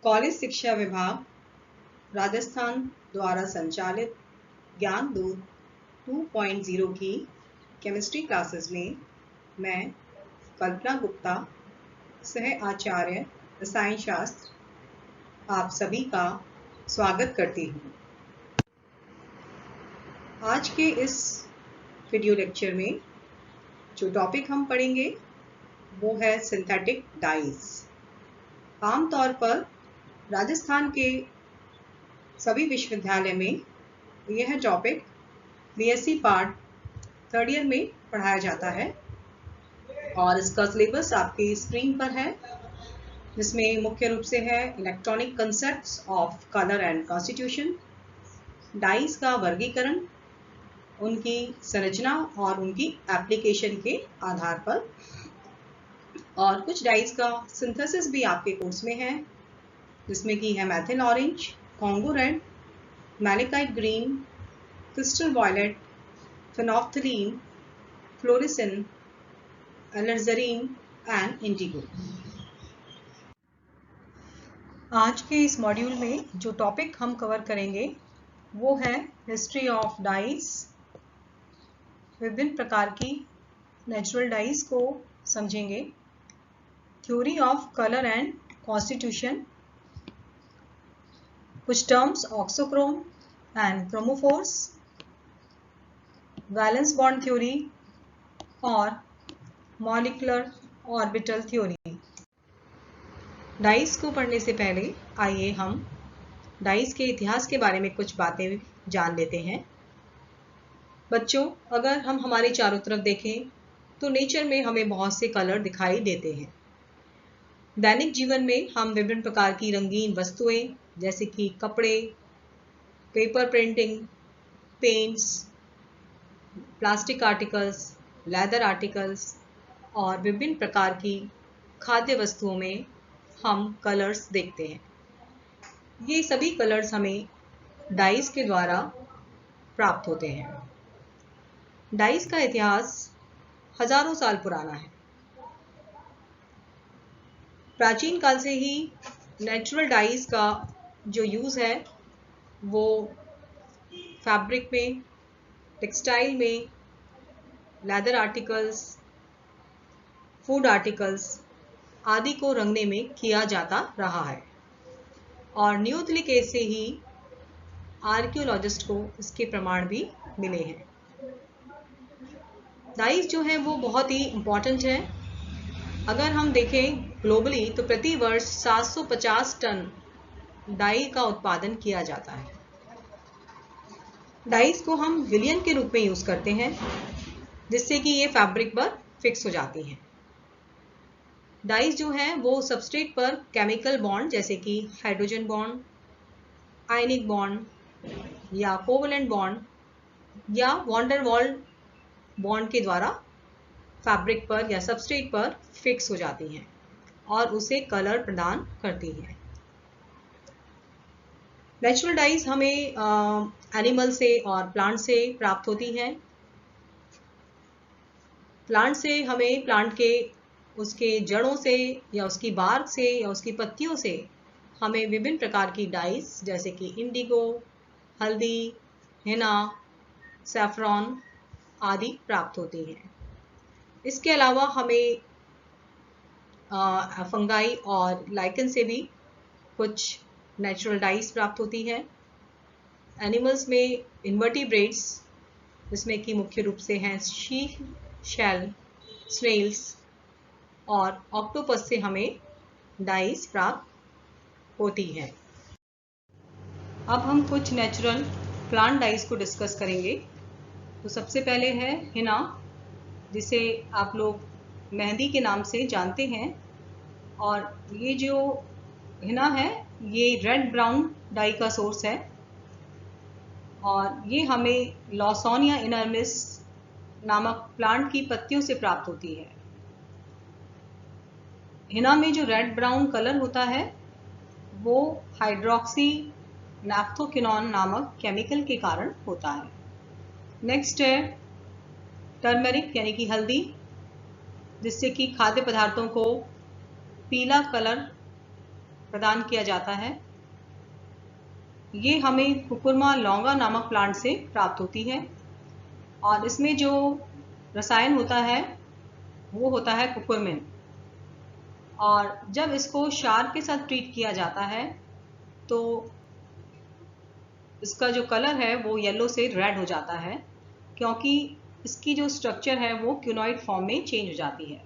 College शिक्षा विभाग राजस्थान द्वारा संचालित ज्ञान दूत 2.0 की केमिस्ट्री क्लासेस में मैं कल्पना गुप्ता, सह आचार्य रसायन शास्त्र, आप सभी का स्वागत करती हूँ। आज के इस वीडियो लेक्चर में जो टॉपिक हम पढ़ेंगे वो है सिंथेटिक डाइज। आमतौर पर राजस्थान के सभी विश्वविद्यालय में यह topic BSc part third year में पढ़ाया जाता है और इसका सिलेबस आपकी स्क्रीन पर है, जिसमें मुख्य रूप से है electronic concepts of colour and constitution, dyes का वर्गीकरण, उनकी संरचना और उनकी एप्लीकेशन के आधार पर, और कुछ डाइज का सिंथेसिस भी आपके कोर्स में है, जिसमें कि है methyl orange, Congo red, malachite green, crystal violet, phenolphthalein, fluorescein, alizarin and indigo. आज के इस मॉड्यूल में जो टॉपिक हम कवर करेंगे वो है हिस्ट्री ऑफ डाइज। विभिन्न प्रकार की नेचुरल डाइज को समझेंगे, theory of colour and constitution, कुछ terms auxochrome and chromophores, valence bond theory और मॉलिक्यूलर ऑर्बिटल थ्योरी। डाइज को पढ़ने से पहले आइए हम डाइज के इतिहास के बारे में कुछ बातें जान लेते हैं। बच्चों, अगर हम हमारे चारों तरफ देखें तो नेचर में हमें बहुत से कलर दिखाई देते हैं। दैनिक जीवन में हम विभिन्न प्रकार की रंगीन वस्तुएं जैसे कि कपड़े, paper printing, paints, plastic articles, leather articles और विभिन्न प्रकार की खाद्य वस्तुओं में हम कलर्स देखते हैं। ये सभी कलर्स हमें डाइज के द्वारा प्राप्त होते हैं। डाइज का इतिहास हजारों साल पुराना है। प्राचीन काल से ही नेचुरल डाइज का जो यूज़ है वो फैब्रिक में, टेक्सटाइल में, लेदर आर्टिकल्स, फूड आर्टिकल्स आदि को रंगने में किया जाता रहा है और न्यूलिथिक एज से ही आर्कियोलॉजिस्ट को इसके प्रमाण भी मिले हैं। डाइज जो है वो बहुत ही इम्पॉर्टेंट है। अगर हम देखें ग्लोबली तो प्रति वर्ष 750 टन डाई का उत्पादन किया जाता है। डाइज को हम विलियन के रूप में यूज करते हैं, जिससे कि ये फैब्रिक पर फिक्स हो जाती हैं। डाइज जो है वो सबस्ट्रेट पर केमिकल बॉन्ड जैसे कि हाइड्रोजन बॉन्ड, आयनिक बॉन्ड या कोवलेंट बॉन्ड या वॉन्डर वॉल बॉन्ड के द्वारा फैब्रिक पर या सबस्ट्रेट पर फिक्स हो जाती हैं और उसे कलर प्रदान करती हैं। नेचुरल डाइज हमें एनिमल से और प्लांट से प्राप्त होती हैं। प्लांट से हमें प्लांट के उसके जड़ों से या उसकी बार्क से या उसकी पत्तियों से हमें विभिन्न प्रकार की डाइज जैसे कि इंडिगो, हल्दी, हिना, सैफरॉन आदि प्राप्त होती हैं। इसके अलावा हमें फंगाई और लाइकन से भी कुछ नेचुरल डाइज प्राप्त होती है। एनिमल्स में इन्वर्टिब्रेट्स, जिसमें कि मुख्य रूप से हैं शी शेल, स्नेल्स और ऑक्टोपस से हमें डाइज प्राप्त होती है। अब हम कुछ नेचुरल प्लांट डाइज को डिस्कस करेंगे। तो सबसे पहले है हिना, जिसे आप लोग मेहंदी के नाम से जानते हैं, और ये जो हिना है ये रेड ब्राउन डाई का सोर्स है और ये हमें लॉसोनिया इनर्मिस नामक प्लांट की पत्तियों से प्राप्त होती है। हिना में जो रेड ब्राउन कलर होता है वो हाइड्रोक्सी नैप्थोक्विनोन नामक केमिकल के कारण होता है। नेक्स्ट है टर्मेरिक यानी कि हल्दी, जिससे कि खाद्य पदार्थों को पीला कलर प्रदान किया जाता है। ये हमें कुकुरमा लौंगा नामक प्लांट से प्राप्त होती है और इसमें जो रसायन होता है वो होता है कुकुरमिन। और जब इसको क्षार के साथ ट्रीट किया जाता है तो इसका जो कलर है वो येलो से रेड हो जाता है, क्योंकि इसकी जो स्ट्रक्चर है वो क्यूनॉइड फॉर्म में चेंज हो जाती है।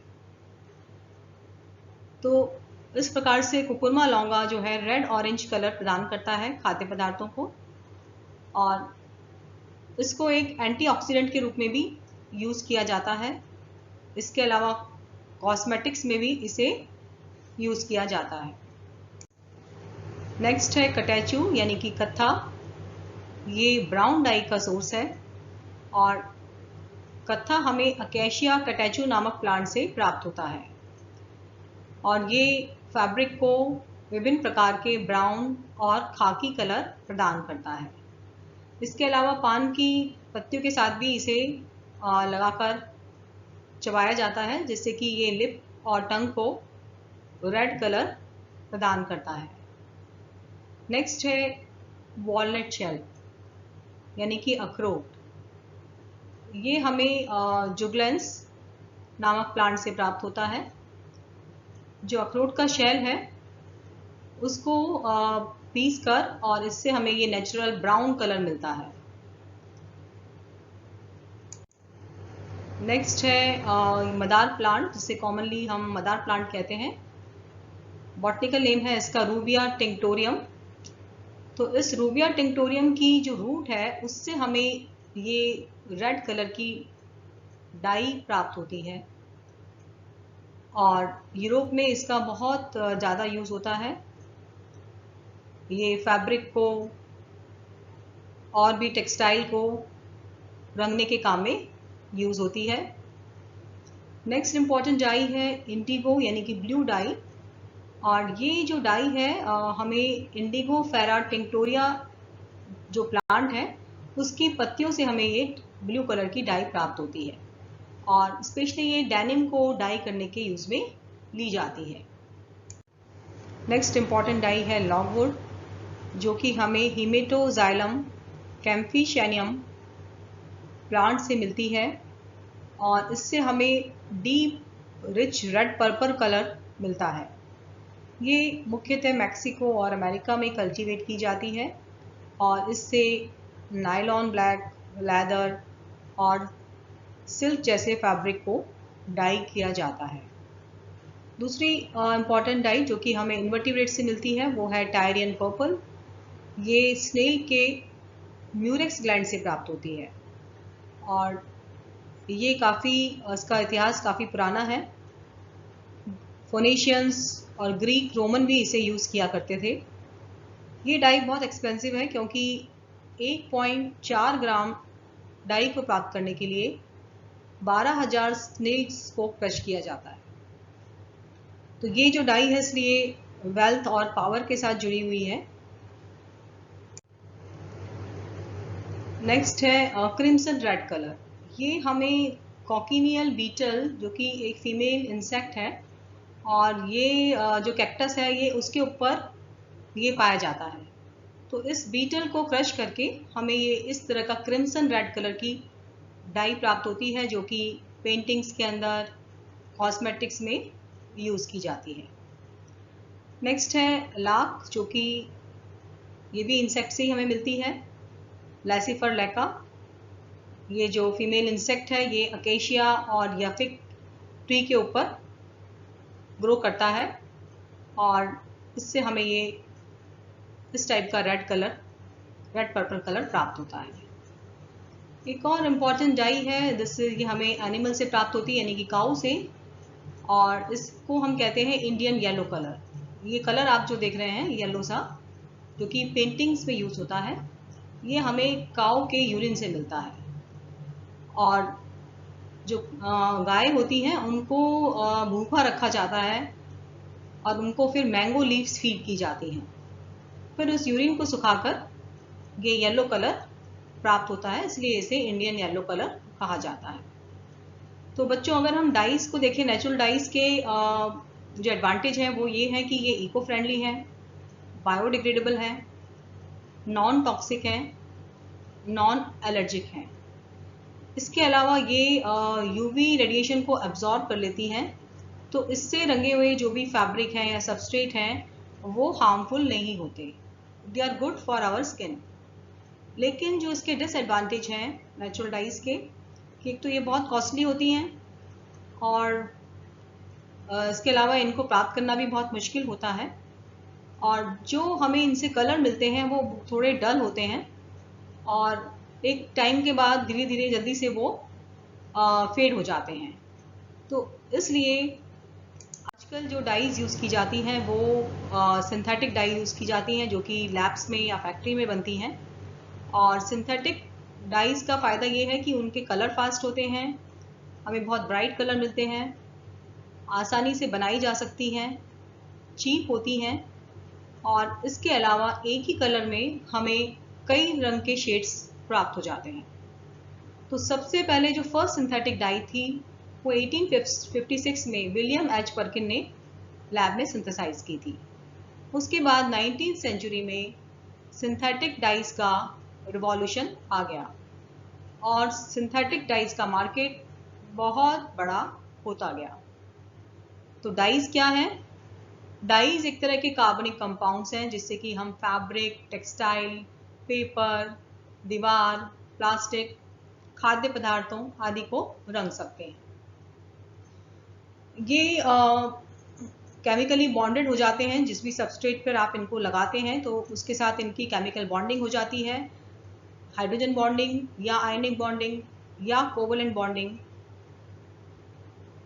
तो इस प्रकार से कुकुरमा लौंगा जो है रेड ऑरेंज कलर प्रदान करता है खाद्य पदार्थों को, और इसको एक एंटीऑक्सीडेंट के रूप में भी यूज़ किया जाता है। इसके अलावा कॉस्मेटिक्स में भी इसे यूज़ किया जाता है। नेक्स्ट है कटैचू यानी कि कत्था। ये ब्राउन डाई का सोर्स है और कत्था हमें अकेशिया कटैचू नामक प्लांट से प्राप्त होता है और ये फैब्रिक को विभिन्न प्रकार के ब्राउन और खाकी कलर प्रदान करता है। इसके अलावा पान की पत्तियों के साथ भी इसे लगाकर चबाया जाता है, जिससे कि ये लिप और टंग को रेड कलर प्रदान करता है। नेक्स्ट है वॉलनट शेल यानी कि अखरोट। ये हमें जुगलेंस नामक प्लांट से प्राप्त होता है। जो अखरोट का शेल है उसको पीस कर और इससे हमें ये नेचुरल ब्राउन कलर मिलता है। नेक्स्ट है मदार प्लांट, जिसे कॉमनली हम मदार प्लांट कहते हैं। बॉटनिकल नेम है इसका रूबिया टिंक्टोरियम। तो इस रूबिया टिंक्टोरियम की जो रूट है उससे हमें ये रेड कलर की डाई प्राप्त होती है और यूरोप में इसका बहुत ज़्यादा यूज़ होता है। ये फैब्रिक को और भी टेक्सटाइल को रंगने के काम में यूज़ होती है। नेक्स्ट इम्पॉर्टेंट डाई है इंडिगो यानी कि ब्लू डाई, और ये जो डाई है हमें इंडिगो फेरा टिंक्टोरिया जो प्लांट है उसकी पत्तियों से हमें ये ब्लू कलर की डाई प्राप्त होती है और स्पेशली ये डेनिम को डाई करने के यूज़ में ली जाती है। नेक्स्ट इम्पॉर्टेंट डाई है लॉगवुड, जो कि हमें हिमेटोजाइलम कैम्फिशेनियम प्लांट से मिलती है और इससे हमें deep rich red purple colour मिलता है। ये मुख्यतः मैक्सिको और अमेरिका में कल्टीवेट की जाती है और इससे नायलॉन, ब्लैक, लेदर और सिल्क जैसे फैब्रिक को डाई किया जाता है। दूसरी इम्पॉर्टेंट डाई जो कि हमें इन्वर्टिब्रेट से मिलती है वो है टायरियन पर्पल। ये स्नेल के म्यूरेक्स ग्लैंड से प्राप्त होती है और ये इसका इतिहास काफ़ी पुराना है। फोनेशियंस और ग्रीक रोमन भी इसे यूज़ किया करते थे। ये डाई बहुत एक्सपेंसिव है क्योंकि 1.4 ग्राम डाई को प्राप्त करने के लिए 12,000 स्नेल्स को क्रश किया जाता है। तो ये जो डाई है इसलिए वेल्थ और पावर के साथ जुड़ी हुई है। नेक्स्ट है क्रिम्सन रेड कलर। ये हमें कॉकिनियल बीटल जो कि एक फीमेल इंसेक्ट है और ये जो कैक्टस है ये उसके ऊपर ये पाया जाता है। तो इस बीटल को क्रश करके हमें ये इस तरह का क्रिम्सन रेड कलर की डाई प्राप्त होती है, जो कि पेंटिंग्स के अंदर, कॉस्मेटिक्स में यूज़ की जाती है। नेक्स्ट है लाख, जो कि ये भी इंसेक्ट से ही हमें मिलती है, लैसिफर लैका। ये जो फीमेल इंसेक्ट है ये अकेशिया और याफिक ट्री के ऊपर ग्रो करता है और इससे हमें ये इस टाइप का रेड पर्पल कलर प्राप्त होता है। एक और इम्पॉर्टेंट डाई है जिससे ये हमें एनिमल से प्राप्त होती है यानी कि काऊ से, और इसको हम कहते हैं इंडियन येलो कलर। ये कलर आप जो देख रहे हैं येलो सा, जो कि पेंटिंग्स में यूज़ होता है, ये हमें काऊ के यूरिन से मिलता है। और जो गाय होती हैं उनको भूखा रखा जाता है और उनको फिर मैंगो लीव्स फीड की जाती हैं, फिर उस यूरिन को सुखाकर ये येलो कलर प्राप्त होता है, इसलिए इसे इंडियन येलो कलर कहा जाता है। तो बच्चों, अगर हम डाइस को देखें, नेचुरल डाइस के जो एडवांटेज है वो ये है कि ये इको फ्रेंडली है, बायोडिग्रेडेबल है, नॉन टॉक्सिक है, नॉन एलर्जिक है। इसके अलावा ये यूवी रेडिएशन को एब्जॉर्ब कर लेती हैं, तो इससे रंगे हुए जो भी फैब्रिक हैं या सबस्ट्रेट हैं वो हार्मफुल नहीं होते, they are good for our skin. लेकिन जो इसके डिसएडवांटेज हैं नेचुरल डाइज के, कि एक तो ये बहुत कॉस्टली होती हैं और इसके अलावा इनको प्राप्त करना भी बहुत मुश्किल होता है, और जो हमें इनसे कलर मिलते हैं वो थोड़े डल होते हैं और एक टाइम के बाद धीरे धीरे जल्दी से वो फेड हो जाते हैं। तो इसलिए आजकल जो डाइज यूज़ की जाती हैं वो सिंथेटिक डाई यूज़ की जाती हैं, जो कि लैब्स में या फैक्ट्री में बनती हैं। और सिंथेटिक डाइज का फ़ायदा ये है कि उनके कलर फास्ट होते हैं, हमें बहुत ब्राइट कलर मिलते हैं, आसानी से बनाई जा सकती हैं, चीप होती हैं, और इसके अलावा एक ही कलर में हमें कई रंग के शेड्स प्राप्त हो जाते हैं। तो सबसे पहले जो फर्स्ट सिंथेटिक डाई थी वो 1856 में विलियम एच पर्किन ने लैब में सिंथेसाइज की थी। उसके बाद 19th सेंचुरी में सिंथेटिक डाइज का रिवॉल्यूशन आ गया और सिंथेटिक डाइज का मार्केट बहुत बड़ा होता गया। तो डाइज क्या है? डाइज एक तरह के कार्बनिक कंपाउंड्स हैं जिससे कि हम फैब्रिक, टेक्सटाइल, पेपर, दीवार, प्लास्टिक, खाद्य पदार्थों आदि को रंग सकते हैं। ये केमिकली बॉन्डेड हो जाते हैं, जिस भी सबस्ट्रेट पर आप इनको लगाते हैं तो उसके साथ इनकी केमिकल बॉन्डिंग हो जाती है, हाइड्रोजन बॉन्डिंग या आयनिक बॉन्डिंग या कोवलेंट बॉन्डिंग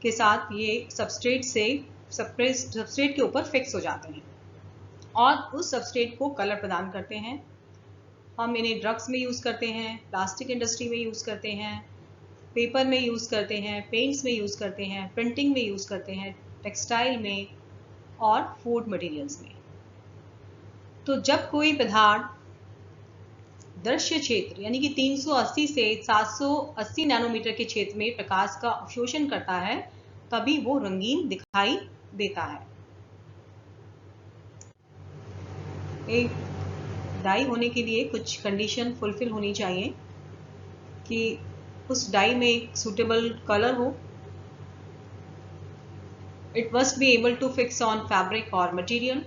के साथ ये सबस्ट्रेट के ऊपर फिक्स हो जाते हैं और उस सबस्ट्रेट को कलर प्रदान करते हैं। हम इन्हें ड्रग्स में यूज़ करते हैं, प्लास्टिक इंडस्ट्री में यूज़ करते हैं, पेपर में यूज़ करते हैं, पेंट्स में यूज़ करते हैं, प्रिंटिंग में यूज़ करते हैं, टेक्सटाइल में और फूड मटेरियल्स में। तो जब कोई पदार्थ दृश्य क्षेत्र यानी कि 380 से 780 नैनोमीटर के क्षेत्र में प्रकाश का अवशोषण करता है तभी वो रंगीन दिखाई देता है। एक डाई होने के लिए कुछ कंडीशन फुलफिल होनी चाहिए कि उस डाई में एक सूटेबल कलर हो, it must be able to fix on fabric or material,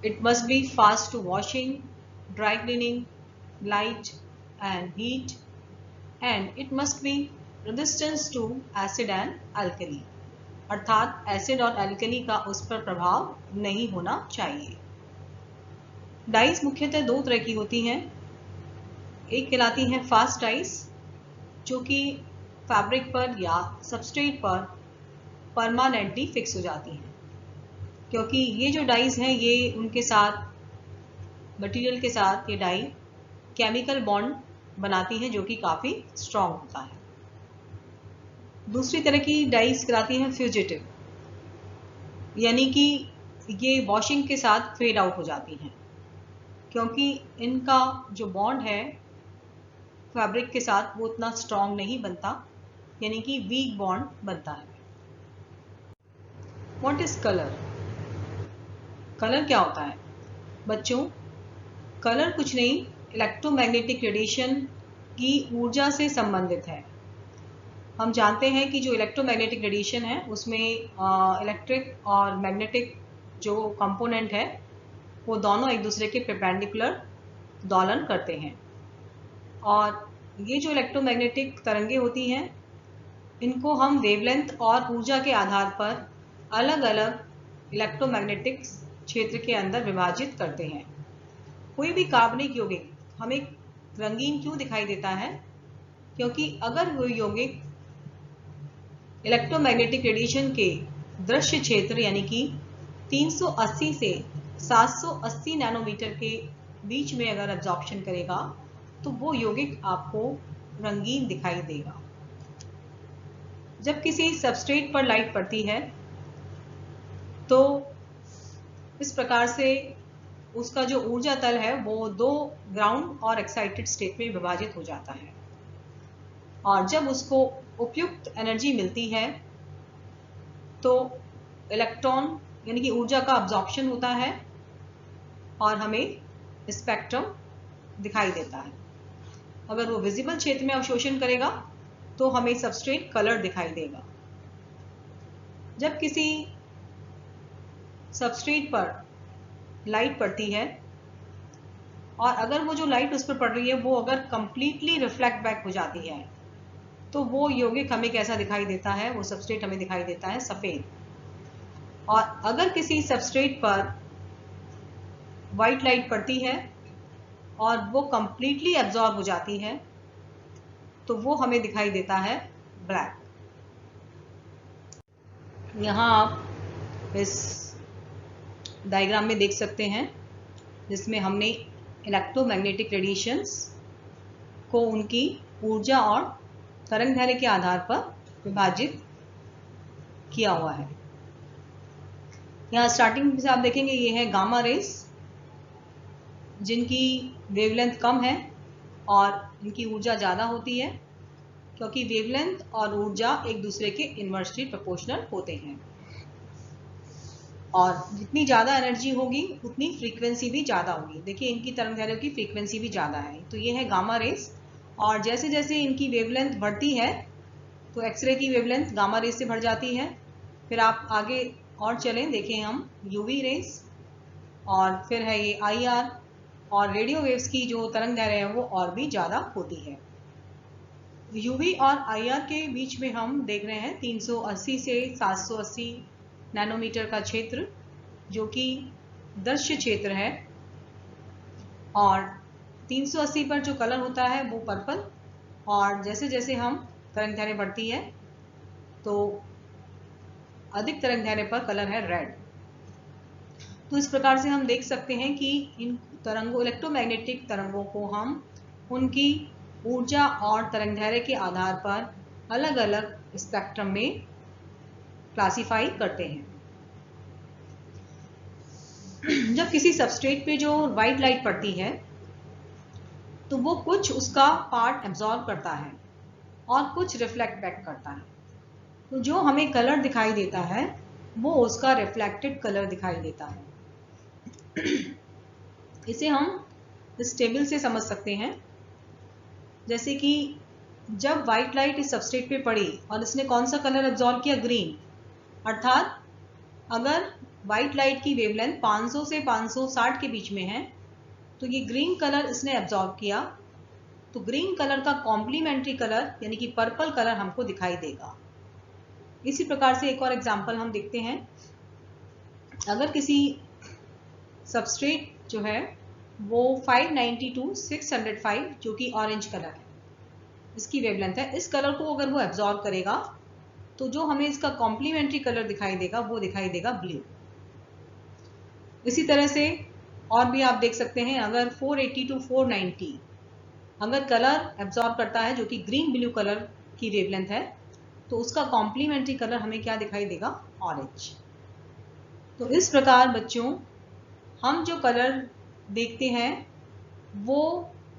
it must be fast to washing, dry cleaning, light and heat, and it must be resistance to acid and alkali, अर्थात acid और alkali का उस पर प्रभाव नहीं होना चाहिए। Dies मुख्यतः दो तरह की होती हैं, एक कहलाती हैं फास्ट डाइज जो कि फैब्रिक पर या सबस्ट्रेट पर परमानेंटली फिक्स हो जाती हैं, क्योंकि ये जो डाइज हैं ये उनके साथ मटेरियल के साथ ये डाई केमिकल बॉन्ड बनाती हैं जो कि काफ़ी स्ट्रॉन्ग होता है। दूसरी तरह की डाइज कहलाती हैं फ्यूजिटिव, यानी कि ये वॉशिंग के साथ फेड आउट हो जाती हैं क्योंकि इनका जो बॉन्ड है फैब्रिक के साथ वो उतना स्ट्रॉन्ग नहीं बनता, यानी कि वीक बॉन्ड बनता है। What is colour? कलर क्या होता है बच्चों? कलर कुछ नहीं, इलेक्ट्रोमैग्नेटिक रेडिएशन की ऊर्जा से संबंधित है। हम जानते हैं कि जो इलेक्ट्रोमैग्नेटिक रेडिएशन है उसमें इलेक्ट्रिक और मैग्नेटिक जो कंपोनेंट है वो दोनों एक दूसरे के परपेंडिकुलर दोलन करते हैं, और ये जो इलेक्ट्रोमैग्नेटिक तरंगे होती हैं इनको हम वेवलेंथ और ऊर्जा के आधार पर अलग अलग इलेक्ट्रोमैग्नेटिक क्षेत्र के अंदर विभाजित करते हैं। कोई भी कार्बनिक यौगिक हमें रंगीन क्यों दिखाई देता है? क्योंकि अगर वो यौगिक इलेक्ट्रोमैग्नेटिक रेडिएशन के दृश्य क्षेत्र यानी कि 380 से 780 नैनोमीटर के बीच में अगर एब्जॉर्प्शन करेगा तो वो यौगिक आपको रंगीन दिखाई देगा। जब किसी सबस्ट्रेट पर लाइट पड़ती है तो इस प्रकार से उसका जो ऊर्जा तल है वो दो ग्राउंड और एक्साइटेड स्टेट में विभाजित हो जाता है, और जब उसको उपयुक्त एनर्जी मिलती है तो इलेक्ट्रॉन यानी कि ऊर्जा का अब्जॉर्प्शन होता है और हमें स्पेक्ट्रम दिखाई देता है। अगर वो विजिबल क्षेत्र में अवशोषण करेगा तो हमें सबस्ट्रेट कलर दिखाई देगा। जब किसी सबस्ट्रेट पर लाइट पड़ती है और अगर वो जो लाइट उस पर पड़ रही है वो अगर कंप्लीटली रिफ्लेक्ट बैक हो जाती है तो वो यौगिक हमें कैसा दिखाई देता है, वो सबस्ट्रेट हमें दिखाई देता है सफेद। और अगर किसी सबस्ट्रेट पर व्हाइट लाइट पड़ती है और वो कंप्लीटली एब्जॉर्ब हो जाती है तो वो हमें दिखाई देता है ब्लैक। यहाँ आप इस डायग्राम में देख सकते हैं जिसमें हमने इलेक्ट्रोमैग्नेटिक रेडिएशंस को उनकी ऊर्जा और तरंगदैर्घ्य के आधार पर विभाजित किया हुआ है। यहाँ स्टार्टिंग से आप देखेंगे ये है गामा रेस जिनकी वेवलेंथ कम है और इनकी ऊर्जा ज़्यादा होती है क्योंकि वेवलेंथ और ऊर्जा एक दूसरे के इन्वर्सली प्रोपोर्शनल होते हैं और जितनी ज़्यादा एनर्जी होगी उतनी फ्रीक्वेंसी भी ज़्यादा होगी। देखिए इनकी तरंगदैर्घ्य की फ्रीक्वेंसी भी ज़्यादा है। तो ये है गामा रेस और जैसे जैसे इनकी वेवलेंथ बढ़ती है तो एक्सरे की वेवलेंथ गामा रेस से बढ़ जाती है। फिर आप आगे और चलें, देखें हम यूवी रेस और फिर है ये आईआर और रेडियो वेव्स की जो तरंगदैर्घ्य है वो और भी ज़्यादा होती है। यूवी और आईआर के बीच में हम देख रहे हैं 380 से 780 नैनोमीटर का क्षेत्र जो कि दृश्य क्षेत्र है और 380 पर जो कलर होता है वो पर्पल और जैसे जैसे हम तरंगदैर्घ्य बढ़ती है तो अधिक तरंगदैर्घ्य पर कलर है रेड। तो इस प्रकार से हम देख सकते हैं कि इन तरंगों इलेक्ट्रोमैग्नेटिक तरंगों को हम उनकी ऊर्जा और तरंगदैर्घ्य के आधार पर अलग अलग स्पेक्ट्रम में क्लासिफाई करते हैं। जब किसी सबस्ट्रेट पे जो वाइट लाइट पड़ती है तो वो कुछ उसका पार्ट एब्जॉर्ब करता है और कुछ रिफ्लेक्ट बैक करता है। तो जो हमें कलर दिखाई देता है वो उसका रिफ्लेक्टेड कलर दिखाई देता है। इसे हम इस टेबल से समझ सकते हैं। जैसे कि जब व्हाइट लाइट इस सबस्ट्रेट पे पड़ी और इसने कौन सा कलर एब्जॉर्ब किया, ग्रीन। अर्थात अगर व्हाइट लाइट की वेवलेंथ 500 से 560 के बीच में है तो ये ग्रीन कलर इसने एब्जॉर्ब किया तो ग्रीन कलर का कॉम्प्लीमेंट्री कलर यानी कि पर्पल कलर हमको दिखाई देगा। इसी प्रकार से एक और एग्जांपल हम देखते हैं। अगर किसी सबस्ट्रेट जो है वो 590 to 605 जो कि ऑरेंज कलर है, इसकी वेवलेंथ है, इस कलर को अगर वो एब्जॉर्ब करेगा तो जो हमें इसका कॉम्प्लीमेंट्री कलर दिखाई देगा वो दिखाई देगा ब्लू। इसी तरह से और भी आप देख सकते हैं। अगर 480 to 490 अगर कलर एब्जॉर्ब करता है जो कि ग्रीन ब्लू कलर की वेवलेंथ है तो उसका कॉम्प्लीमेंट्री कलर हमें क्या दिखाई देगा, ऑरेंज। तो इस प्रकार बच्चों हम जो कलर देखते हैं वो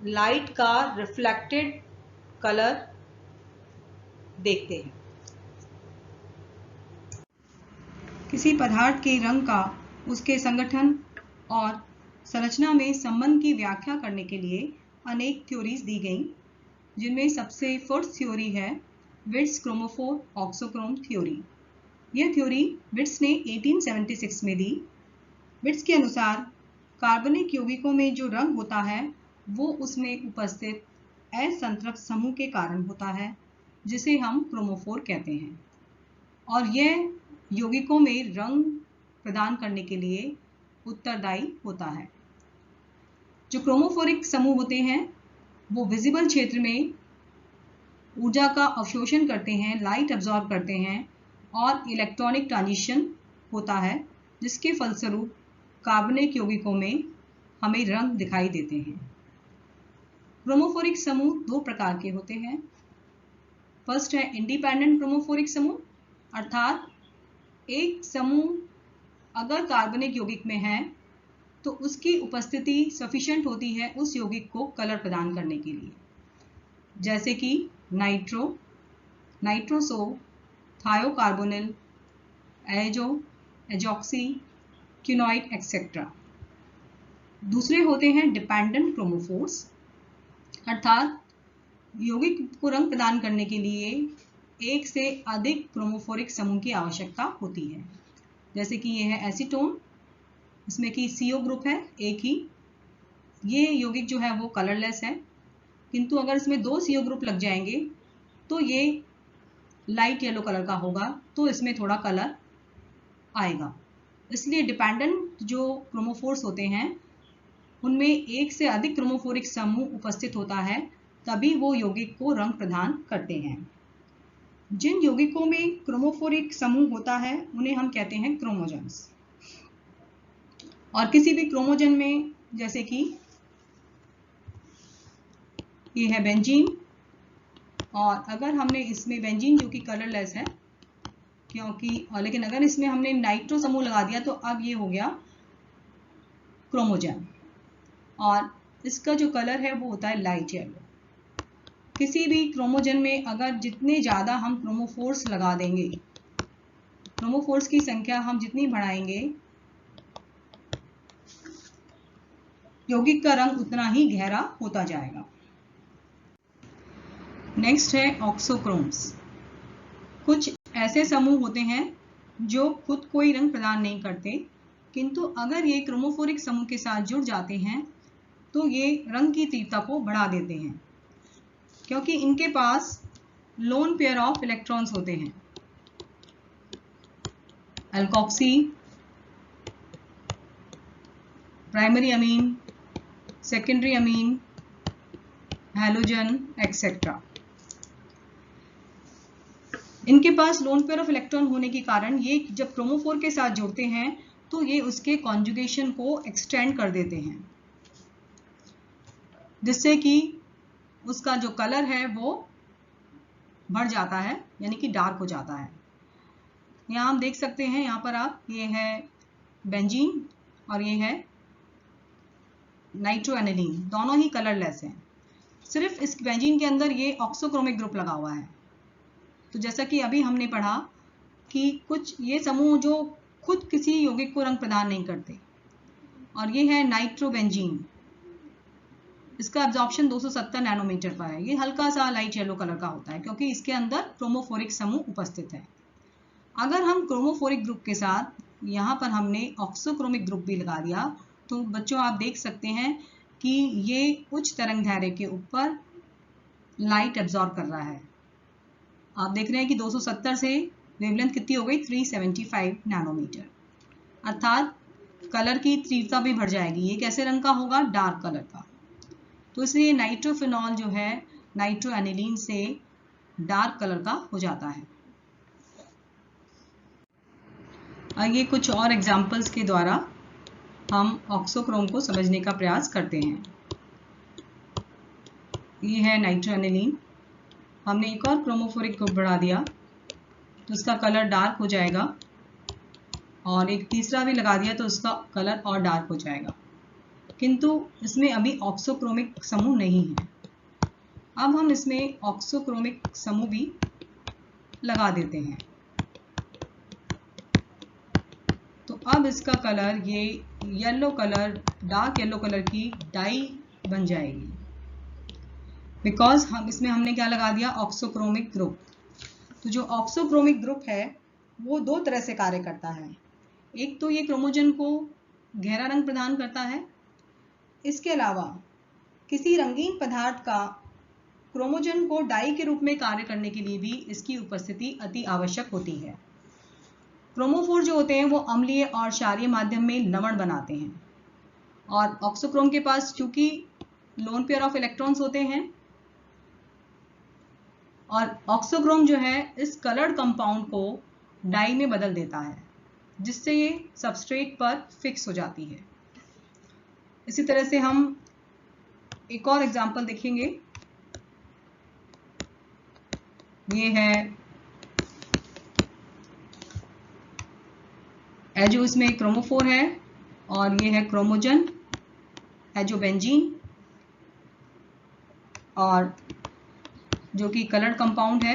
लाइट का रिफ्लेक्टेड कलर देखते हैं। किसी पदार्थ के रंग का उसके संगठन और संरचना में संबंध की व्याख्या करने के लिए अनेक थ्योरीज दी गई, जिनमें सबसे फर्स्ट थ्योरी है विट्स क्रोमोफोर ऑक्सोक्रोम थ्योरी। यह थ्योरी विट्स ने 1876 में दी। विट्स के अनुसार कार्बनिक यौगिकों में जो रंग होता है वो उसमें उपस्थित असंतृप्त समूह के कारण होता है जिसे हम क्रोमोफोर कहते हैं और यह यौगिकों में रंग प्रदान करने के लिए उत्तरदायी होता है। जो क्रोमोफोरिक समूह होते हैं वो विजिबल क्षेत्र में ऊर्जा का अवशोषण करते हैं, लाइट एब्जॉर्ब करते हैं और इलेक्ट्रॉनिक ट्रांजिशन होता है जिसके फलस्वरूप कार्बनिक यौगिकों में हमें रंग दिखाई देते हैं। क्रोमोफोरिक समूह दो प्रकार के होते हैं। फर्स्ट है इंडिपेंडेंट क्रोमोफोरिक समूह, अर्थात एक समूह अगर कार्बनिक यौगिक में है तो उसकी उपस्थिति सफिशिएंट होती है उस यौगिक को कलर प्रदान करने के लिए, जैसे कि नाइट्रोसो, थायोकार्बोनिल, एजो, एजॉक्सी, क्विनोइड एक्सेट्रा। दूसरे होते हैं डिपेंडेंट क्रोमोफोर्स, अर्थात यौगिक को रंग प्रदान करने के लिए एक से अधिक क्रोमोफोरिक समूह की आवश्यकता होती है। जैसे कि ये है एसीटोन, इसमें कि CO ग्रुप है एक ही। ये यौगिक जो है वो कलरलेस है, किंतु अगर इसमें 2 CO ग्रुप लग जाएंगे तो ये लाइट येलो कलर का होगा, तो इसमें थोड़ा कलर आएगा। इसलिए डिपेंडेंट जो क्रोमोफोर्स होते हैं उनमें एक से अधिक क्रोमोफोरिक समूह उपस्थित होता है, तभी वो यौगिक को रंग प्रदान करते हैं। जिन यौगिकों में क्रोमोफोरिक समूह होता है उन्हें हम कहते हैं क्रोमोजन्स। और किसी भी क्रोमोजन में, जैसे कि ये है बेंजीन, और अगर हमने इसमें बेंजीन जो कि कलरलेस है क्योंकि, और लेकिन अगर इसमें हमने नाइट्रो समूह लगा दिया तो अब ये हो गया क्रोमोजन, और इसका जो कलर है वो होता है लाइट येलो। किसी भी क्रोमोजन में अगर जितने ज़्यादा हम क्रोमोफोर्स लगा देंगे, क्रोमोफोर्स की संख्या हम जितनी बढ़ाएंगे, यौगिक का रंग उतना ही गहरा होता जाएगा। नेक्स्ट है ऑक्सोक्रोम्स। कुछ ऐसे समूह होते हैं जो खुद कोई रंग प्रदान नहीं करते, किंतु अगर ये क्रोमोफोरिक समूह के साथ जुड़ जाते हैं तो ये रंग की तीव्रता को बढ़ा देते हैं, क्योंकि इनके पास लोन पेयर ऑफ इलेक्ट्रॉन्स होते हैं। Alkoxy, primary amine, secondary amine, halogen etcetera. इनके पास लोन पेयर ऑफ इलेक्ट्रॉन होने के कारण ये जब क्रोमोफोर के साथ जुड़ते हैं तो ये उसके कॉन्जुगेशन को एक्सटेंड कर देते हैं, जिससे कि उसका जो कलर है वो बढ़ जाता है, यानी कि डार्क हो जाता है। यहाँ हम देख सकते हैं, यहाँ पर आप, ये है बेंजीन और ये है नाइट्रोएनिलीन, दोनों ही कलरलेस हैं। सिर्फ इस बेंजीन के अंदर ये ऑक्सोक्रोमिक ग्रुप लगा हुआ है। तो जैसा कि अभी हमने पढ़ा कि कुछ ये समूह जो खुद किसी यौगिक को रंग प्रदान नहीं करते, और ये है नाइट्रोबेंजीन, इसका एब्जॉर्प्शन 270 नैनोमीटर पर है। ये हल्का सा लाइट येलो कलर का होता है क्योंकि इसके अंदर क्रोमोफोरिक समूह उपस्थित है। अगर हम क्रोमोफोरिक ग्रुप के साथ यहाँ पर हमने ऑक्सोक्रोमिक ग्रुप भी लगा दिया तो बच्चों आप देख सकते हैं कि ये उच्च तरंग दैर्ध्य के ऊपर लाइट एब्जॉर्ब कर रहा है। आप देख रहे हैं कि 270 से वेवलेंथ कितनी हो गई, 375 नैनोमीटर, अर्थात कलर की तीव्रता भी बढ़ जाएगी। ये कैसे रंग का होगा, डार्क कलर का। तो इसलिए नाइट्रोफिनॉल जो है नाइट्रोएनिलीन से डार्क कलर का हो जाता है। आइए कुछ और एग्जांपल्स के द्वारा हम ऑक्सोक्रोम को समझने का प्रयास करते हैं। ये है नाइट्रोएनिलीन, हमने एक और क्रोमोफोरिक ग्रुप बढ़ा दिया तो उसका कलर डार्क हो जाएगा, और एक तीसरा भी लगा दिया तो उसका कलर और डार्क हो जाएगा, किंतु इसमें अभी ऑक्सोक्रोमिक समूह नहीं है। अब हम इसमें ऑक्सोक्रोमिक समूह भी लगा देते हैं, तो अब इसका कलर, ये yellow colour, dark yellow colour की डाई बन जाएगी, बिकॉज हमने क्या लगा दिया, ऑक्सोक्रोमिक ग्रुप। तो जो ऑक्सोक्रोमिक ग्रुप है वो दो तरह से कार्य करता है। एक तो ये क्रोमोजन को गहरा रंग प्रदान करता है, इसके अलावा किसी रंगीन पदार्थ का क्रोमोजन को डाई के रूप में कार्य करने के लिए भी इसकी उपस्थिति अति आवश्यक होती है। क्रोमोफोर जो होते हैं वो अम्लीय और क्षारीय माध्यम में लवण बनाते हैं, और ऑक्सोक्रोम के पास चूंकि लोन पेयर ऑफ इलेक्ट्रॉन्स होते हैं, और ऑक्सोक्रोम जो है इस कलर्ड कंपाउंड को डाई में बदल देता है, जिससे ये सबस्ट्रेट पर फिक्स हो जाती है। इसी तरह से हम एक और एग्जांपल देखेंगे। ये है एजो, इसमें क्रोमोफोर है, और ये है क्रोमोजन एजोबेंजीन, और जो कि कलर्ड कंपाउंड है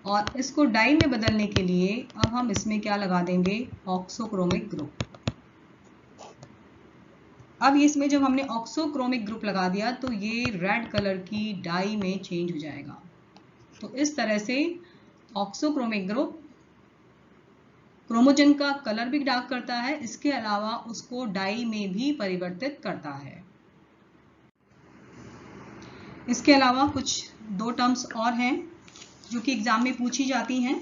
और इसको डाई में बदलने के लिए अब हम इसमें क्या लगा देंगे, ऑक्सोक्रोमिक ग्रुप। अब इसमें जब हमने ऑक्सोक्रोमिक ग्रुप लगा दिया तो ये रेड कलर की डाई में चेंज हो जाएगा। तो इस तरह से ऑक्सोक्रोमिक ग्रुप क्रोमोजन का कलर भी डार्क करता है, इसके अलावा उसको डाई में भी परिवर्तित करता है। इसके अलावा कुछ दो टर्म्स और हैं जो कि एग्जाम में पूछी जाती हैं।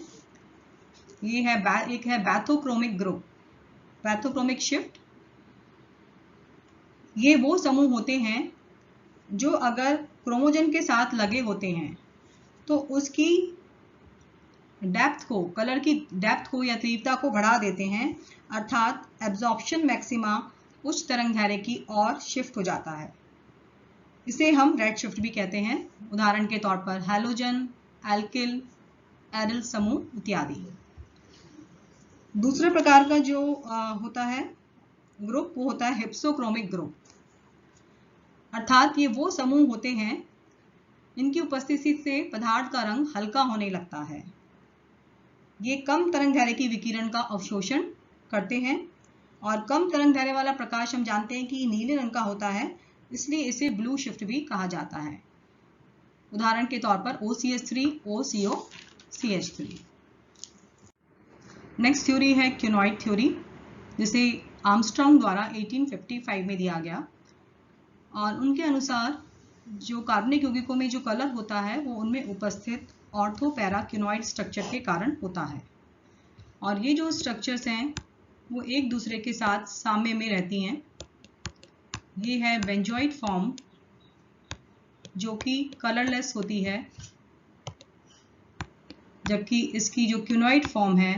ये है एक है बैथोक्रोमिक ग्रुप, बैथोक्रोमिक शिफ्ट। ये वो समूह होते हैं जो अगर क्रोमोजन के साथ लगे होते हैं तो उसकी डेप्थ को, कलर की डेप्थ को या तीव्रता को बढ़ा देते हैं, अर्थात एब्जॉर्प्शन मैक्सिमा उच्च तरंगदैर्घ्य की ओर शिफ्ट हो जाता है। इसे हम रेड शिफ्ट भी कहते हैं। उदाहरण के तौर पर हैलोजन, एल्किल, एरिल समूह इत्यादि। दूसरे प्रकार का जो होता है ग्रुप, वो होता है हिप्सोक्रोमिक ग्रुप, अर्थात ये वो समूह होते हैं इनकी उपस्थिति से पदार्थ का रंग हल्का होने लगता है। ये कम तरंगदैर्घ्य की विकिरण का अवशोषण करते हैं और कम तरंगदैर्घ्य वाला प्रकाश हम जानते हैं कि नीले रंग का होता है, इसलिए इसे ब्लू शिफ्ट भी कहा जाता है। उदाहरण के तौर पर OCH3, OCO, CH3। Next theory है क्यूनॉइड थ्योरी, जिसे आर्मस्ट्रांग द्वारा 1855 में दिया गया और उनके अनुसार जो कार्बनिक यौगिकों में जो कलर होता है वो उनमें उपस्थित ऑर्थो पैरा क्यूनॉइड स्ट्रक्चर के कारण होता है। और ये जो स्ट्रक्चर्स हैं वो एक दूसरे के साथ साम्य में रहती हैं। ये है बेंजोइड फॉर्म जो कि कलरलेस होती है, जबकि इसकी जो क्यूनॉइड फॉर्म है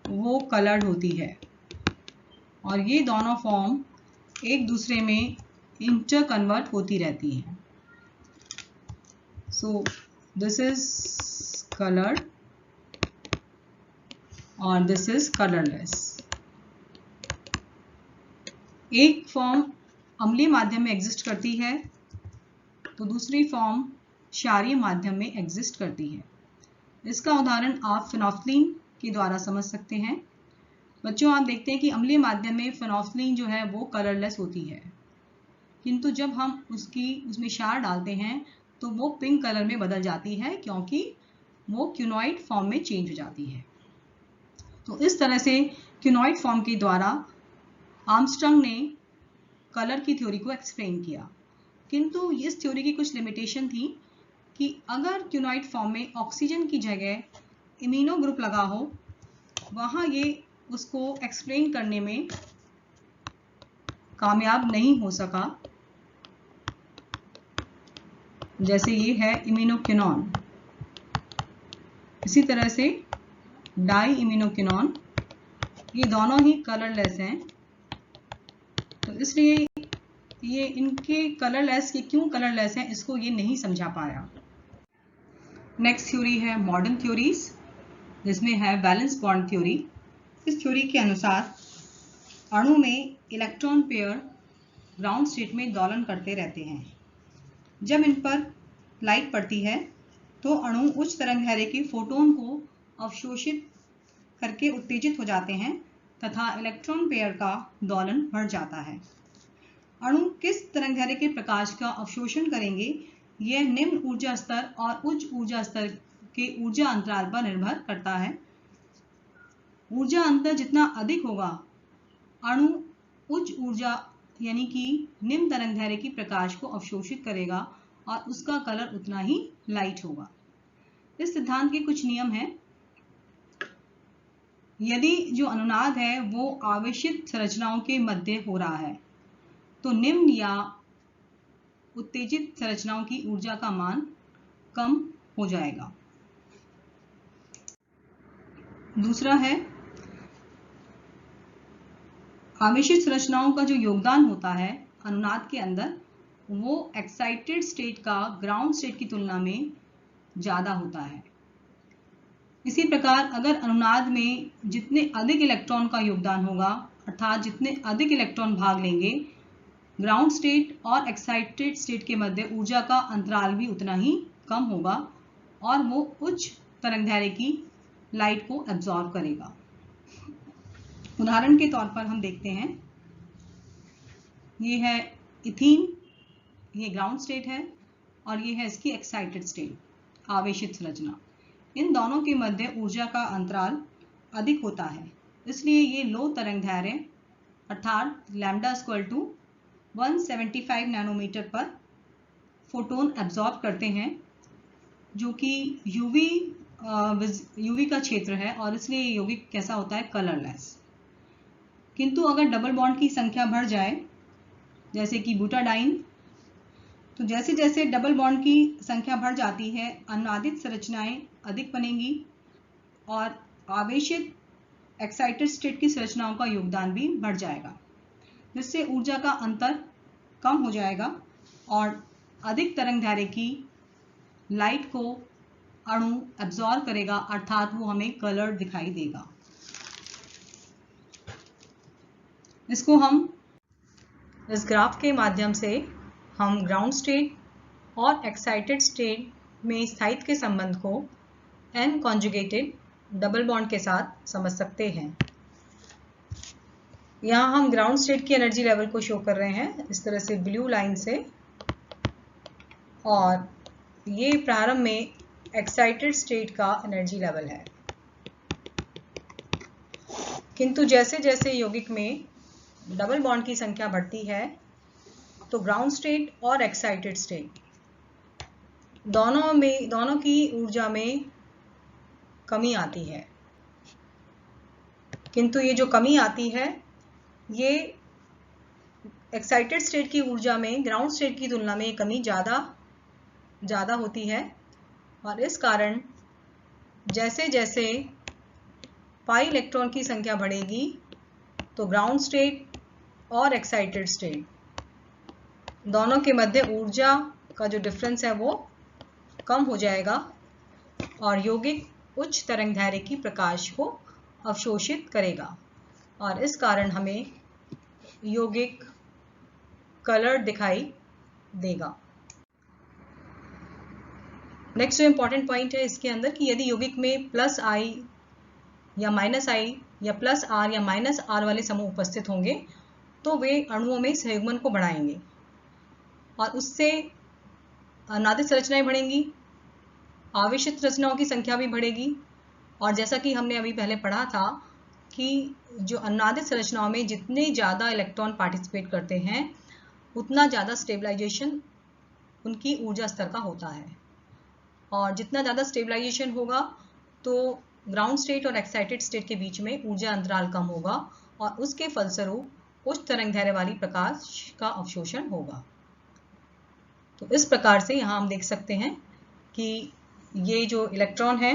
वो कलर्ड होती है। और ये दोनों फॉर्म एक दूसरे में इंटर कन्वर्ट होती रहती हैं। सो दिस इज कलर्ड और दिस इज कलरलेस। एक फॉर्म अम्लीय माध्यम में एग्जिस्ट करती है तो दूसरी फॉर्म क्षारीय माध्यम में एग्जिस्ट करती है। इसका उदाहरण आप फेनोल्फिन के द्वारा समझ सकते हैं। बच्चों, आप देखते हैं कि अम्लीय माध्यम में फेनोल्फिन जो है वो कलरलेस होती है, किंतु जब हम उसमें क्षार डालते हैं तो वो पिंक कलर में बदल जाती है, क्योंकि वो क्यूनॉइड फॉर्म में चेंज हो जाती है। तो इस तरह से क्यूनॉइड फॉर्म के द्वारा आर्मस्ट्रांग ने कलर की थ्योरी को एक्सप्लेन किया। किंतु इस थ्योरी की कुछ लिमिटेशन थी कि अगर क्यूनॉइड फॉर्म में ऑक्सीजन की जगह इम्यूनो ग्रुप लगा हो, वहाँ ये उसको एक्सप्लेन करने में कामयाब नहीं हो सका। जैसे ये है इम्यूनोक्विनोन, इसी तरह से डाई इम्यूनोक्विनोन, ये दोनों ही कलरलेस हैं। तो इसलिए ये इनके कलरलेस के क्यों कलरलेस हैं इसको ये नहीं समझा पाया। नेक्स्ट थ्योरी है मॉडर्न थ्योरीज, जिसमें है वैलेंस बॉन्ड थ्योरी। इस थ्योरी के अनुसार अणु में इलेक्ट्रॉन पेयर ग्राउंड स्टेट में दोलन करते रहते हैं। जब इन पर लाइट पड़ती है तो अणु उच्च तरंगदैर्घ्य के फोटोन को अवशोषित करके उत्तेजित हो जाते हैं तथा इलेक्ट्रॉन पेयर का दोलन बढ़ जाता है। अणु किस तरंगदैर्घ्य के प्रकाश का अवशोषण करेंगे यह निम्न ऊर्जा स्तर और उच्च ऊर्जा स्तर के ऊर्जा अंतराल पर निर्भर करता है। ऊर्जा अंतर जितना अधिक होगा, अणु उच्च ऊर्जा यानी कि निम्न तरंगदैर्घ्य की प्रकाश को अवशोषित करेगा और उसका कलर उतना ही लाइट होगा। इस सिद्धांत के कुछ नियम हैं। यदि जो अनुनाद है वो आवेशित संरचनाओं के मध्य हो रहा है तो निम्न या उत्तेजित संरचनाओं की ऊर्जा का मान कम हो जाएगा। दूसरा है आवेशित संरचनाओं का जो योगदान होता है अनुनाद के अंदर, वो एक्साइटेड स्टेट का ग्राउंड स्टेट की तुलना में ज्यादा होता है। इसी प्रकार अगर अनुनाद में जितने अधिक इलेक्ट्रॉन का योगदान होगा, अर्थात जितने अधिक इलेक्ट्रॉन भाग लेंगे, ग्राउंड स्टेट और एक्साइटेड स्टेट के मध्य ऊर्जा का अंतराल भी उतना ही कम होगा और वो उच्च तरंगदैर्घ्य की लाइट को एब्जॉर्ब करेगा। उदाहरण के तौर पर हम देखते हैं, ये है इथीन, ये ग्राउंड स्टेट है और ये है इसकी एक्साइटेड स्टेट, आवेशित संरचना। इन दोनों के मध्य ऊर्जा का अंतराल अधिक होता है, इसलिए ये लो तरंगदैर्घ्य अर्थात लैम्डा इक्वल टू 175 नैनोमीटर पर फोटोन एब्जॉर्ब करते हैं, जो कि यूवी का क्षेत्र है और इसलिए यौगिक कैसा होता है, कलरलेस। किंतु अगर डबल बॉन्ड की संख्या बढ़ जाए, जैसे कि ब्यूटाडाइन, तो जैसे जैसे डबल बॉन्ड की संख्या बढ़ जाती है, अनुनादित संरचनाएं अधिक बनेंगी और आवेशित एक्साइटेड स्टेट की संरचनाओं का योगदान भी बढ़ जाएगा, जिससे ऊर्जा का अंतर कम हो जाएगा और अधिक तरंगदैर्घ्य की लाइट को अणु एब्जॉर्ब करेगा, अर्थात वो हमें कलर दिखाई देगा। इसको हम इस ग्राफ के माध्यम से हम ग्राउंड स्टेट और एक्साइटेड स्टेट में स्थायित्व के संबंध को n कॉन्जुगेटेड डबल बॉन्ड के साथ समझ सकते हैं। यहाँ हम ग्राउंड स्टेट की एनर्जी लेवल को शो कर रहे हैं इस तरह से ब्लू लाइन से, और ये प्रारंभ में एक्साइटेड स्टेट का एनर्जी लेवल है। किंतु जैसे जैसे यौगिक में डबल बॉन्ड की संख्या बढ़ती है, तो ग्राउंड स्टेट और एक्साइटेड स्टेट दोनों की ऊर्जा में कमी आती है। किंतु ये जो कमी आती है, ये एक्साइटेड स्टेट की ऊर्जा में ग्राउंड स्टेट की तुलना में कमी ज़्यादा होती है, और इस कारण जैसे जैसे पाई इलेक्ट्रॉन की संख्या बढ़ेगी, तो ग्राउंड स्टेट और एक्साइटेड स्टेट दोनों के मध्य ऊर्जा का जो डिफरेंस है वो कम हो जाएगा और यौगिक उच्च तरंगदैर्घ्य की प्रकाश को अवशोषित करेगा, और इस कारण हमें यौगिक कलर दिखाई देगा। नेक्स्ट जो इंपॉर्टेंट पॉइंट है इसके अंदर कि यदि यौगिक में प्लस आई या माइनस आई या प्लस आर या माइनस आर वाले समूह उपस्थित होंगे, तो वे अणुओं में सहयुग्मन को बढ़ाएंगे और उससे अनुनादित संरचनाएं बढ़ेंगी, आवेशित रचनाओं की संख्या भी बढ़ेगी। और जैसा कि हमने अभी पहले पढ़ा था कि जो अनुनादित संरचनाओं में जितने ज़्यादा इलेक्ट्रॉन पार्टिसिपेट करते हैं, उतना ज़्यादा स्टेबलाइजेशन उनकी ऊर्जा स्तर का होता है, और जितना ज़्यादा स्टेबलाइजेशन होगा तो ग्राउंड स्टेट और एक्साइटेड स्टेट के बीच में ऊर्जा अंतराल कम होगा और उसके फलस्वरूप उच्च तरंगदैर्घ्य वाली प्रकाश का अवशोषण होगा। तो इस प्रकार से यहाँ हम देख सकते हैं कि ये जो इलेक्ट्रॉन है,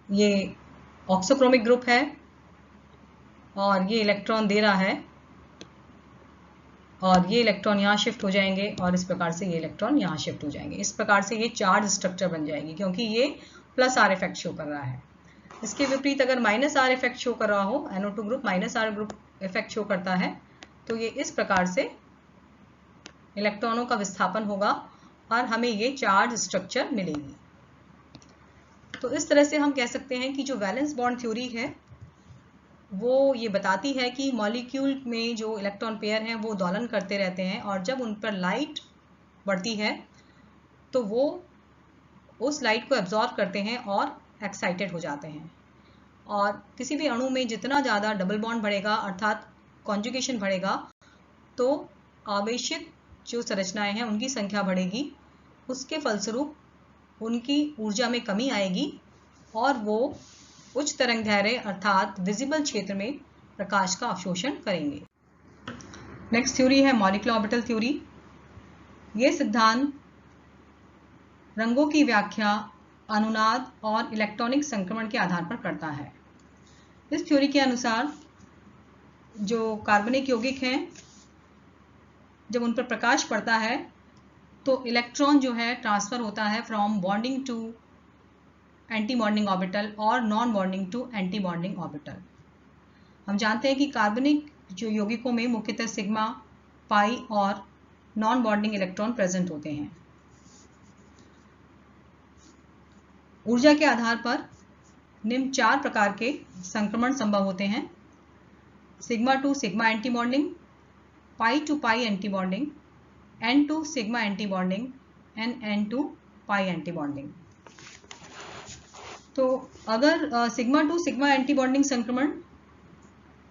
ये ऑक्सोक्रोमिक ग्रुप है और ये इलेक्ट्रॉन दे रहा है, और ये इलेक्ट्रॉन यहाँ शिफ्ट हो जाएंगे और इस प्रकार से ये इलेक्ट्रॉन यहाँ शिफ्ट हो जाएंगे। इस प्रकार से ये चार्ज स्ट्रक्चर बन जाएगी, क्योंकि ये प्लस आर इफेक्ट शो कर रहा है। इसके विपरीत अगर माइनस आर इफेक्ट शो कर रहा हो, NO2 group minus R group effect show करता है, तो ये इस प्रकार से इलेक्ट्रॉनों का विस्थापन होगा और हमें ये चार्ज स्ट्रक्चर मिलेगी। तो इस तरह से हम कह सकते हैं कि जो वैलेंस बॉन्ड थ्योरी है वो ये बताती है कि मॉलिक्यूल में जो इलेक्ट्रॉन पेयर हैं वो दोलन करते रहते हैं, और जब उन पर लाइट बढ़ती है तो वो उस लाइट को एब्जॉर्ब करते हैं और एक्साइटेड हो जाते हैं। और किसी भी अणु में जितना ज़्यादा डबल बॉन्ड बढ़ेगा अर्थात कॉन्जुगेशन बढ़ेगा, तो आवेशित जो संरचनाएं हैं उनकी संख्या बढ़ेगी, उसके फलस्वरूप उनकी ऊर्जा में कमी आएगी और वो उच्च तरंगदैर्घ्य अर्थात विजिबल क्षेत्र में प्रकाश का अवशोषण करेंगे। नेक्स्ट थ्योरी है मॉलिक्यूलर ऑर्बिटल थ्योरी। ये सिद्धांत रंगों की व्याख्या अनुनाद और इलेक्ट्रॉनिक संक्रमण के आधार पर करता है। इस थ्योरी के अनुसार जो कार्बनिक यौगिक हैं, जब उन पर प्रकाश पड़ता है तो इलेक्ट्रॉन जो है ट्रांसफर होता है from bonding to anti bonding orbital और non bonding to anti bonding orbital. हम जानते हैं कि कार्बनिक जो यौगिकों में मुख्यतः सिग्मा, पाई और नॉन बॉन्डिंग इलेक्ट्रॉन प्रेजेंट होते हैं। ऊर्जा के आधार पर निम्न 4 प्रकार के संक्रमण संभव होते हैं: sigma to sigma anti bonding, pi to pi anti bonding, n to sigma anti bonding and n to pi anti bonding. तो अगर sigma to sigma anti bonding संक्रमण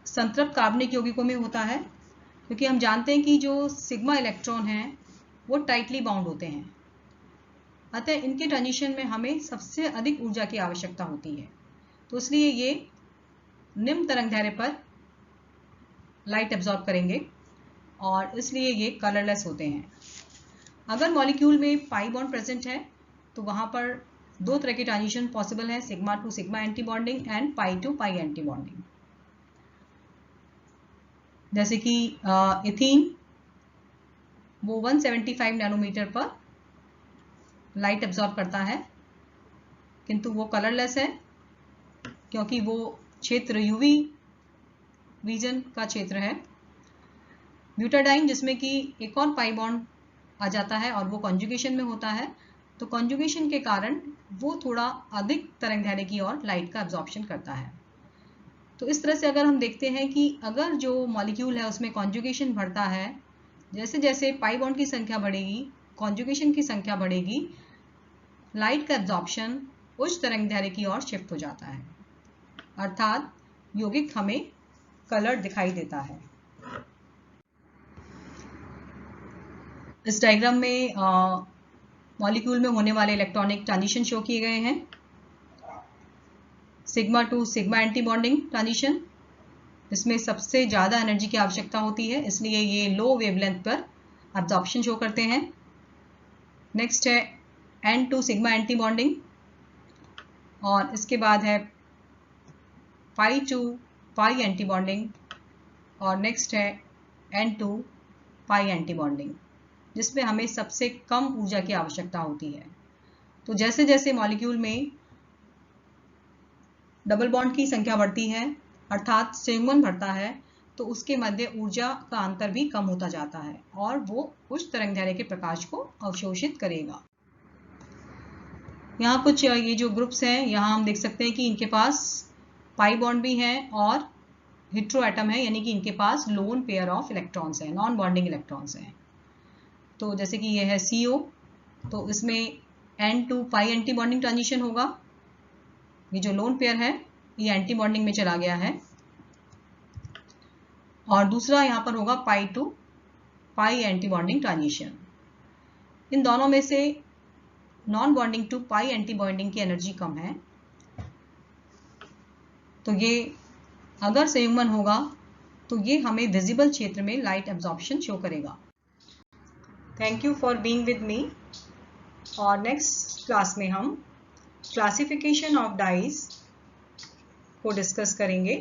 संतृप्त कार्बनिक यौगिकों में होता है, क्योंकि हम जानते हैं कि जो सिग्मा इलेक्ट्रॉन हैं वो टाइटली बाउंड होते हैं, अतः इनके ट्रांजिशन में हमें सबसे अधिक ऊर्जा की आवश्यकता होती है। तो इसलिए ये निम्न तरंगदैर्ध्य पर लाइट एब्जॉर्ब करेंगे और इसलिए ये कलरलेस होते हैं। अगर मॉलिक्यूल में पाई बॉन्ड प्रेजेंट है तो वहां पर 2 तरह के ट्रांजिशन पॉसिबल है: sigma to sigma anti bonding and pi to pi anti bonding. जैसे कि इथीन, वो 175 नैनोमीटर पर लाइट एब्जॉर्ब करता है, किंतु वो कलरलेस है क्योंकि वो क्षेत्र यूवी रीजन का क्षेत्र है। ब्यूटाडाइन, जिसमें कि एक और पाई बॉन्ड आ जाता है और वो कॉन्जुगेशन में होता है, तो कॉन्जुगेशन के कारण वो थोड़ा अधिक तरंगदैर्ध्य की ओर लाइट का एब्जॉर्प्शन करता है। तो इस तरह से अगर हम देखते हैं कि अगर जो मॉलिक्यूल है उसमें कॉन्जुगेशन बढ़ता है, जैसे जैसे पाई बॉन्ड की संख्या बढ़ेगी, कॉन्जुगेशन की संख्या बढ़ेगी, लाइट का एब्जॉर्प्शन उच्च तरंगदैर्ध्य की ओर शिफ्ट हो जाता है, अर्थात यौगिक हमें कलर दिखाई देता है। इस डायग्राम में मॉलिक्यूल में होने वाले इलेक्ट्रॉनिक ट्रांजिशन शो किए गए हैं। Sigma to sigma anti bonding transition, इसमें सबसे ज़्यादा एनर्जी की आवश्यकता होती है, इसलिए ये लो वेवलेंथ पर एब्जॉर्प्शन शो करते हैं। नेक्स्ट है n to sigma anti bonding, और इसके बाद है pi to pi anti bonding, और नेक्स्ट है n to pi anti bonding, जिसमें हमें सबसे कम ऊर्जा की आवश्यकता होती है। तो जैसे जैसे मॉलिक्यूल में डबल बॉन्ड की संख्या बढ़ती है, अर्थात संयुग्मन बढ़ता है, तो उसके मध्य ऊर्जा का अंतर भी कम होता जाता है और वो उच्च तरंगदैर्ध्य के प्रकाश को अवशोषित करेगा। यहाँ कुछ ये जो ग्रुप्स हैं, यहाँ हम देख सकते हैं कि इनके पास पाई बॉन्ड भी है और हेटेरो एटम है, यानी कि इनके पास लोन पेयर ऑफ इलेक्ट्रॉन्स हैं, नॉन बॉन्डिंग इलेक्ट्रॉन्स हैं। तो जैसे कि ये है CO, तो इसमें N to pi anti bonding transition होगा। ये जो लोन पेयर है ये एंटी बॉन्डिंग में चला गया है, और दूसरा यहाँ पर होगा pi to pi anti bonding transition. इन दोनों में से non bonding to pi anti bonding की एनर्जी कम है, तो ये अगर संयुग्मन होगा तो ये हमें विजिबल क्षेत्र में लाइट एब्जॉर्प्शन शो करेगा। Thank you for being with me, और नेक्स्ट क्लास में हम क्लासिफिकेशन ऑफ डाइज को डिस्कस करेंगे।